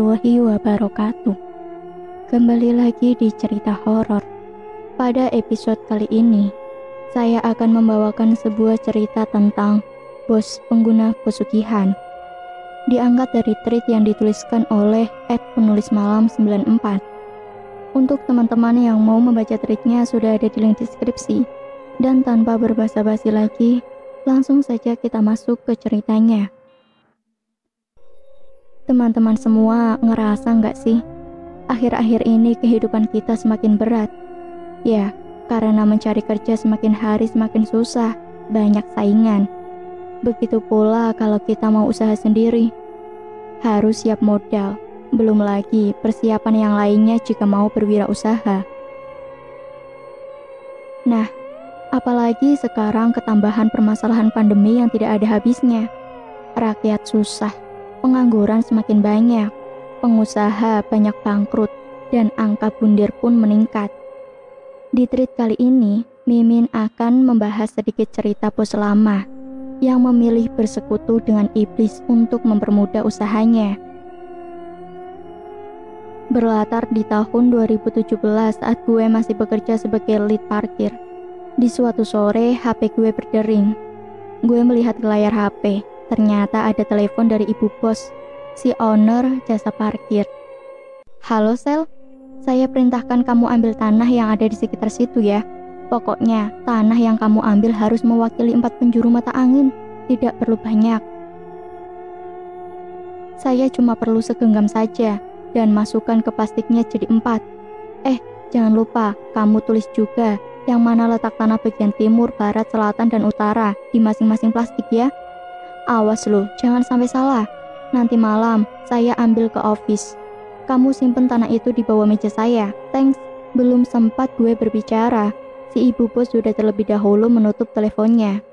warahmatullahi wabarakatuh. Kembali lagi di cerita horor. Pada episode kali ini, saya akan membawakan sebuah cerita tentang bos pengguna pesugihan. Diangkat dari tweet yang dituliskan oleh @penulismalam94. Untuk teman-teman yang mau membaca tweetnya sudah ada di link deskripsi. Dan tanpa berbasa-basi lagi, langsung saja kita masuk ke ceritanya. Teman-teman semua ngerasa nggak sih, akhir-akhir ini kehidupan kita semakin berat? Ya, karena mencari kerja semakin hari semakin susah, banyak saingan. Begitu pula kalau kita mau usaha sendiri, harus siap modal, belum lagi persiapan yang lainnya jika mau berwirausaha. Nah, apalagi sekarang ketambahan permasalahan pandemi yang tidak ada habisnya. Rakyat susah, pengangguran semakin banyak, pengusaha banyak bangkrut, dan angka bundir pun meningkat. Di tweet kali ini, Mimin akan membahas sedikit cerita bos lama yang memilih bersekutu dengan iblis untuk mempermudah usahanya. Berlatar di tahun 2017 saat gue masih bekerja sebagai lead parkir. Di suatu sore, HP gue berdering. Gue melihat ke layar HP. Ternyata ada telepon dari ibu bos, si owner jasa parkir. "Halo Sel, saya perintahkan kamu ambil tanah yang ada di sekitar situ ya. Pokoknya tanah yang kamu ambil harus mewakili 4 penjuru mata angin, tidak perlu banyak. Saya cuma perlu segenggam saja dan masukkan ke plastiknya jadi 4. Jangan lupa kamu tulis juga yang mana letak tanah bagian timur, barat, selatan, dan utara di masing-masing plastik ya. Awas loh, jangan sampai salah. Nanti malam saya ambil ke office. Kamu simpen tanah itu di bawah meja saya. Thanks." Belum sempat gue berbicara, si ibu bos sudah terlebih dahulu menutup teleponnya.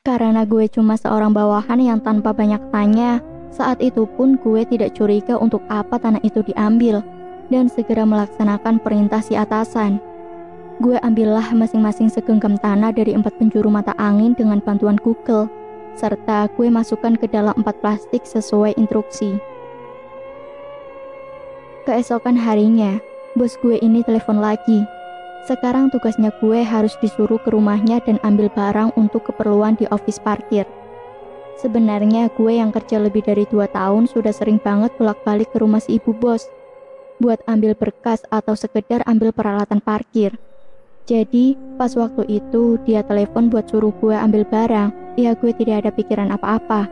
Karena gue cuma seorang bawahan yang tanpa banyak tanya, saat itu pun gue tidak curiga untuk apa tanah itu diambil dan segera melaksanakan perintah si atasan. Gue ambillah masing-masing segenggam tanah dari 4 penjuru mata angin dengan bantuan Google, serta gue masukkan ke dalam 4 plastik sesuai instruksi. Keesokan harinya, bos gue ini telepon lagi. Sekarang tugasnya gue harus disuruh ke rumahnya dan ambil barang untuk keperluan di office parkir. Sebenarnya gue yang kerja lebih dari 2 tahun sudah sering banget bolak-balik ke rumah si ibu bos, buat ambil berkas atau sekedar ambil peralatan parkir. Jadi, pas waktu itu dia telepon buat suruh gue ambil barang, ya gue tidak ada pikiran apa-apa.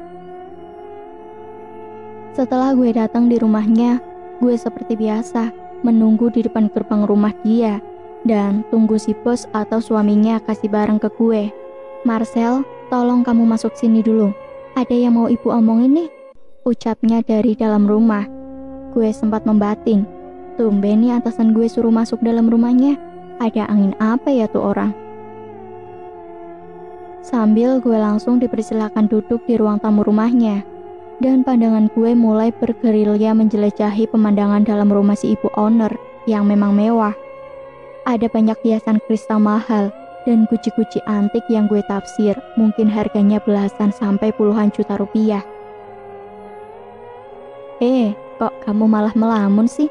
Setelah gue datang di rumahnya, gue seperti biasa menunggu di depan gerbang rumah dia dan tunggu si bos atau suaminya kasih barang ke gue. "Marcel, tolong kamu masuk sini dulu. Ada yang mau ibu omongin nih," ucapnya dari dalam rumah. Gue sempat membatin, tumben nih atasan gue suruh masuk dalam rumahnya. Ada angin apa ya tuh orang? Sambil gue langsung dipersilakan duduk di ruang tamu rumahnya. Dan pandangan gue mulai bergerilya menjelajahi pemandangan dalam rumah si ibu owner yang memang mewah. Ada banyak hiasan kristal mahal dan guci-guci antik yang gue tafsir mungkin harganya belasan sampai puluhan juta rupiah. Kok kamu malah melamun sih?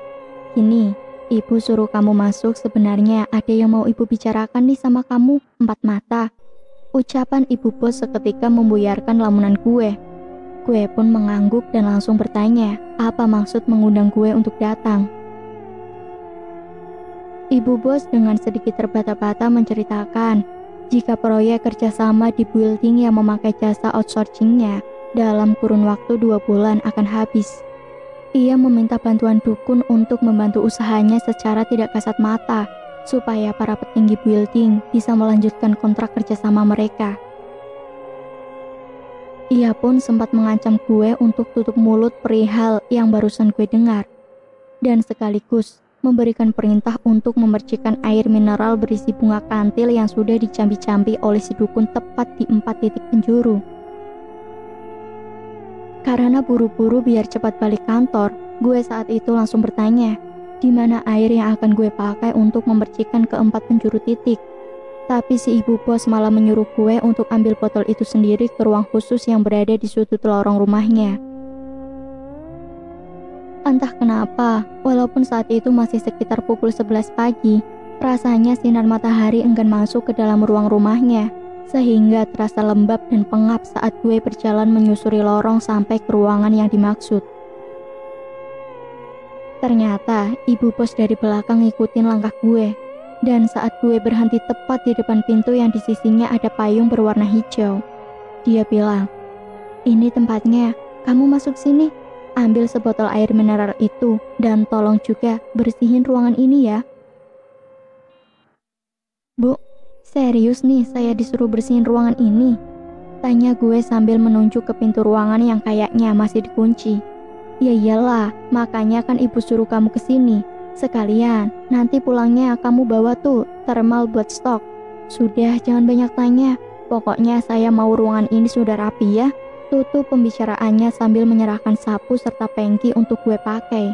Gini, ibu suruh kamu masuk, sebenarnya ada yang mau ibu bicarakan nih sama kamu, 4 mata. Ucapan ibu bos seketika membuyarkan lamunan gue. Gue pun mengangguk dan langsung bertanya, apa maksud mengundang gue untuk datang. Ibu bos dengan sedikit terbata-bata menceritakan, jika proyek kerjasama di building yang memakai jasa outsourcingnya dalam kurun waktu 2 bulan akan habis. Ia meminta bantuan dukun untuk membantu usahanya secara tidak kasat mata, supaya para petinggi building bisa melanjutkan kontrak kerjasama mereka. Ia pun sempat mengancam gue untuk tutup mulut perihal yang barusan gue dengar, dan sekaligus memberikan perintah untuk memercikan air mineral berisi bunga kantil yang sudah dicampi-campi oleh si dukun tepat di 4 titik penjuru. Karena buru-buru biar cepat balik kantor, gue saat itu langsung bertanya, di mana air yang akan gue pakai untuk memercikan ke 4 penjuru titik. Tapi si ibu bos malah menyuruh gue untuk ambil botol itu sendiri ke ruang khusus yang berada di sudut lorong rumahnya. Entah kenapa, walaupun saat itu masih sekitar pukul 11 pagi, rasanya sinar matahari enggan masuk ke dalam ruang rumahnya, sehingga terasa lembab dan pengap saat gue berjalan menyusuri lorong sampai ke ruangan yang dimaksud. Ternyata ibu bos dari belakang ngikutin langkah gue, dan saat gue berhenti tepat di depan pintu yang di sisinya ada payung berwarna hijau, dia bilang, "Ini tempatnya, kamu masuk sini. Ambil sebotol air mineral itu dan tolong juga bersihin ruangan ini ya." "Bu, serius nih saya disuruh bersihin ruangan ini?" tanya gue sambil menunjuk ke pintu ruangan yang kayaknya masih dikunci. "Ya iyalah, makanya kan ibu suruh kamu kesini. Sekalian, nanti pulangnya kamu bawa tuh thermal buat stok. Sudah, jangan banyak tanya. Pokoknya saya mau ruangan ini sudah rapi ya." Tutup pembicaraannya sambil menyerahkan sapu serta pengki untuk gue pakai.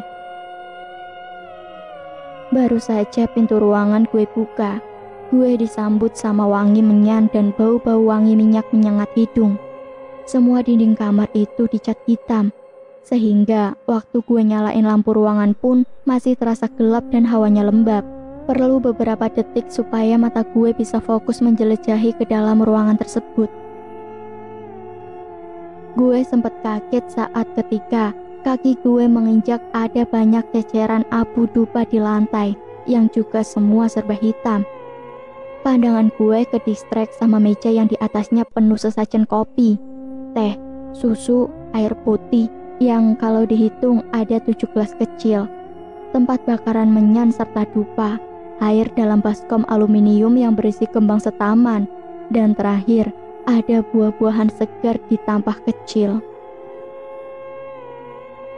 Baru saja pintu ruangan gue buka, gue disambut sama wangi menyan dan bau-bau wangi minyak menyengat hidung. Semua dinding kamar itu dicat hitam, sehingga waktu gue nyalain lampu ruangan pun masih terasa gelap dan hawanya lembab. Perlu beberapa detik supaya mata gue bisa fokus menjelajahi ke dalam ruangan tersebut. Gue sempat kaget saat ketika kaki gue menginjak ada banyak ceceran abu dupa di lantai yang juga semua serba hitam. Pandangan gue ke distrek sama meja yang di atasnya penuh sesajen kopi, teh, susu, air putih yang kalau dihitung ada 7 gelas kecil, tempat bakaran menyan serta dupa, air dalam baskom aluminium yang berisi kembang setaman, dan terakhir ada buah-buahan segar di tampah kecil.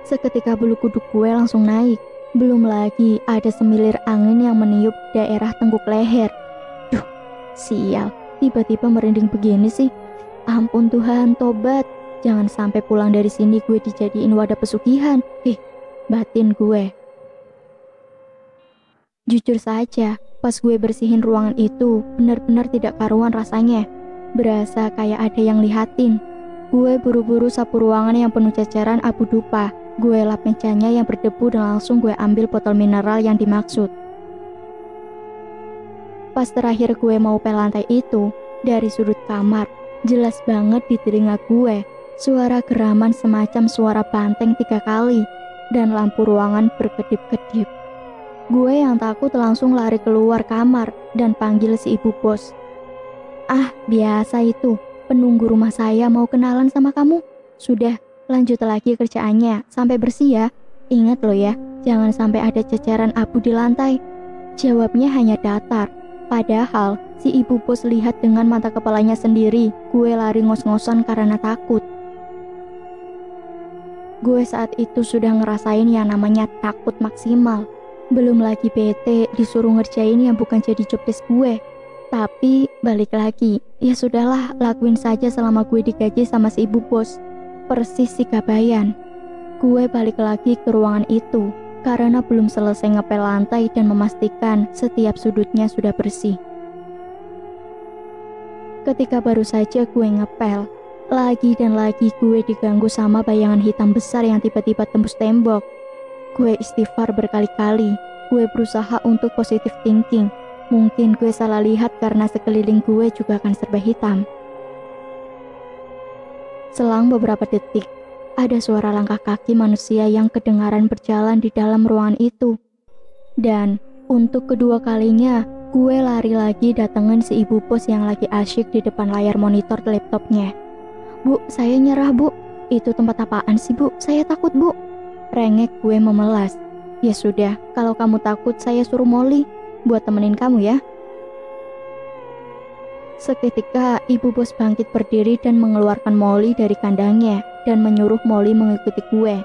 Seketika bulu kuduk gue langsung naik. Belum lagi ada semilir angin yang meniup daerah tengkuk leher. Duh, sial, tiba-tiba merinding begini sih. Ampun Tuhan, tobat. Jangan sampai pulang dari sini gue dijadiin wadah pesugihan. Batin gue. Jujur saja, pas gue bersihin ruangan itu, benar-benar tidak karuan rasanya. Berasa kayak ada yang lihatin. Gue buru-buru sapu ruangan yang penuh ceceran abu dupa. Gue lap mejanya yang berdebu dan langsung gue ambil botol mineral yang dimaksud. Pas terakhir gue mau pel lantai itu, dari sudut kamar, jelas banget di telinga gue, suara geraman semacam suara banteng 3 kali, dan lampu ruangan berkedip-kedip. Gue yang takut langsung lari keluar kamar dan panggil si ibu bos. "Ah, biasa itu. Penunggu rumah saya mau kenalan sama kamu. Sudah, lanjut lagi kerjaannya sampai bersih ya. Ingat loh ya, jangan sampai ada ceceran abu di lantai." Jawabnya hanya datar. Padahal si ibu bos lihat dengan mata kepalanya sendiri. Gue lari ngos-ngosan karena takut. Gue saat itu sudah ngerasain yang namanya takut maksimal. Belum lagi bete disuruh ngerjain yang bukan jadi job desk gue. Tapi balik lagi, ya sudahlah, lakuin saja selama gue digaji sama si ibu bos. Persis si Gabayan. Gue balik lagi ke ruangan itu karena belum selesai ngepel lantai dan memastikan setiap sudutnya sudah bersih. Ketika baru saja gue ngepel, lagi dan lagi gue diganggu sama bayangan hitam besar yang tiba-tiba tembus tembok. Gue istighfar berkali-kali. Gue berusaha untuk positive thinking. Mungkin gue salah lihat karena sekeliling gue juga akan serba hitam. Selang beberapa detik, ada suara langkah kaki manusia yang kedengaran berjalan di dalam ruangan itu. Dan untuk kedua kalinya, gue lari lagi datengin si ibu bos yang lagi asyik di depan layar monitor laptopnya. "Bu, saya nyerah bu. Itu tempat apaan sih bu? Saya takut bu." Rengek gue memelas. "Ya sudah, kalau kamu takut saya suruh Molly buat temenin kamu ya." Seketika ibu bos bangkit berdiri dan mengeluarkan Molly dari kandangnya dan menyuruh Molly mengikuti gue.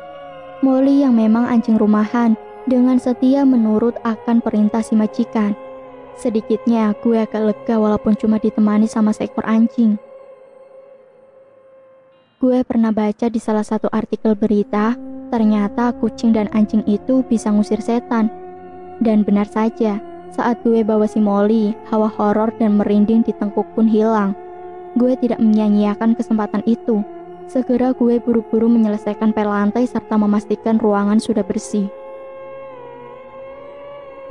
Molly yang memang anjing rumahan dengan setia menurut akan perintah si majikan. Sedikitnya gue agak lega walaupun cuma ditemani sama seekor anjing. Gue pernah baca di salah satu artikel berita, ternyata kucing dan anjing itu bisa ngusir setan. Dan benar saja, saat gue bawa si Molly, hawa horor dan merinding di tengkuk pun hilang. Gue tidak menyia-nyiakan kesempatan itu. Segera gue buru-buru menyelesaikan pel lantai serta memastikan ruangan sudah bersih.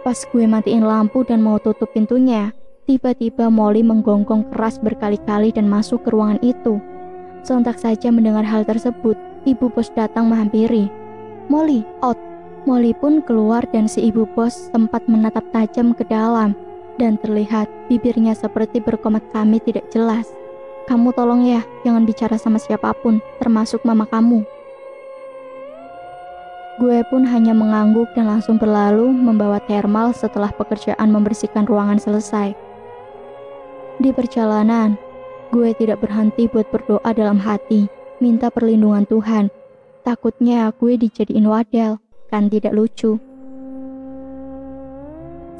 Pas gue matiin lampu dan mau tutup pintunya, tiba-tiba Molly menggonggong keras berkali-kali dan masuk ke ruangan itu. Sontak saja mendengar hal tersebut, ibu bos datang menghampiri. "Molly, out!" Molly pun keluar dan si ibu bos sempat menatap tajam ke dalam dan terlihat bibirnya seperti berkomat kami tidak jelas. "Kamu tolong ya, jangan bicara sama siapapun, termasuk mama kamu." Gue pun hanya mengangguk dan langsung berlalu membawa termal setelah pekerjaan membersihkan ruangan selesai. Di perjalanan, gue tidak berhenti buat berdoa dalam hati, minta perlindungan Tuhan. Takutnya gue dijadiin wadal, kan tidak lucu.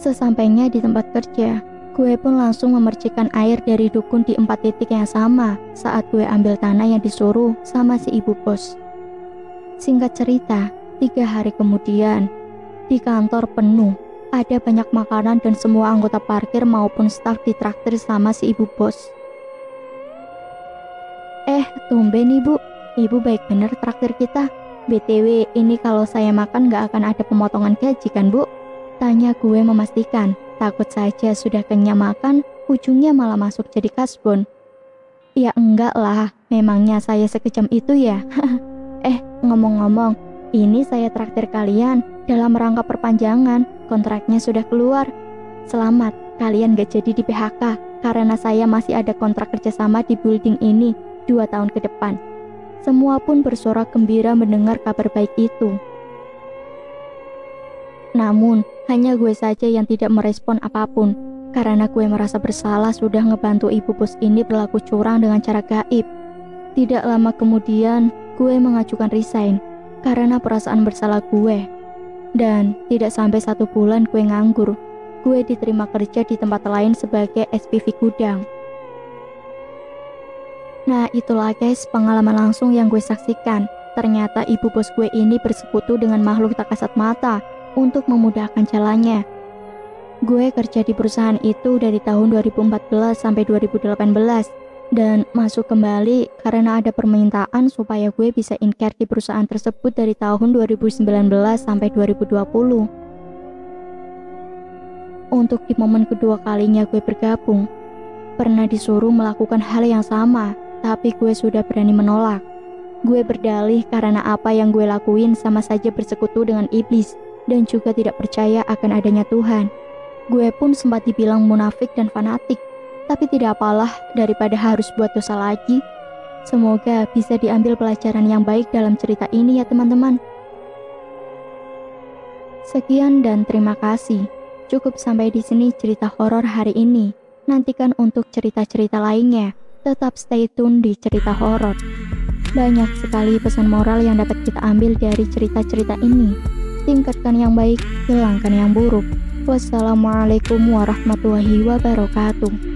Sesampainya di tempat kerja, gue pun langsung memercikan air dari dukun di 4 titik yang sama saat gue ambil tanah yang disuruh sama si ibu bos. Singkat cerita, 3 hari kemudian, di kantor penuh, ada banyak makanan dan semua anggota parkir maupun staf ditraktir sama si ibu bos. Tumben ibu baik bener traktir kita. BTW, ini kalau saya makan gak akan ada pemotongan gaji kan bu? Tanya gue memastikan, takut saja sudah kenyang makan, ujungnya malah masuk jadi kasbon. Ya enggak lah, memangnya saya sekejam itu ya? Ngomong-ngomong, ini saya traktir kalian dalam rangka perpanjangan, kontraknya sudah keluar. Selamat, kalian gak jadi di PHK karena saya masih ada kontrak kerjasama di building ini 2 tahun ke depan. Semua pun bersorak gembira mendengar kabar baik itu. Namun, hanya gue saja yang tidak merespon apapun karena gue merasa bersalah sudah ngebantu ibu bos ini berlaku curang dengan cara gaib. Tidak lama kemudian, gue mengajukan resign karena perasaan bersalah gue. Dan tidak sampai 1 bulan gue nganggur. Gue diterima kerja di tempat lain sebagai SPV gudang. Nah itulah guys pengalaman langsung yang gue saksikan. Ternyata ibu bos gue ini bersekutu dengan makhluk tak kasat mata untuk memudahkan jalannya. Gue kerja di perusahaan itu dari tahun 2014 sampai 2018 dan masuk kembali karena ada permintaan supaya gue bisa in-care di perusahaan tersebut dari tahun 2019 sampai 2020. Untuk di momen kedua kalinya gue bergabung, pernah disuruh melakukan hal yang sama, tapi gue sudah berani menolak. Gue berdalih karena apa yang gue lakuin sama saja bersekutu dengan iblis dan juga tidak percaya akan adanya Tuhan. Gue pun sempat dibilang munafik dan fanatik, tapi tidak apalah daripada harus buat dosa lagi. Semoga bisa diambil pelajaran yang baik dalam cerita ini ya teman-teman. Sekian dan terima kasih. Cukup sampai di sini cerita horor hari ini. Nantikan untuk cerita-cerita lainnya. Tetap stay tune di cerita horor. Banyak sekali pesan moral yang dapat kita ambil dari cerita-cerita ini. Tingkatkan yang baik, hilangkan yang buruk. Wassalamualaikum warahmatullahi wabarakatuh.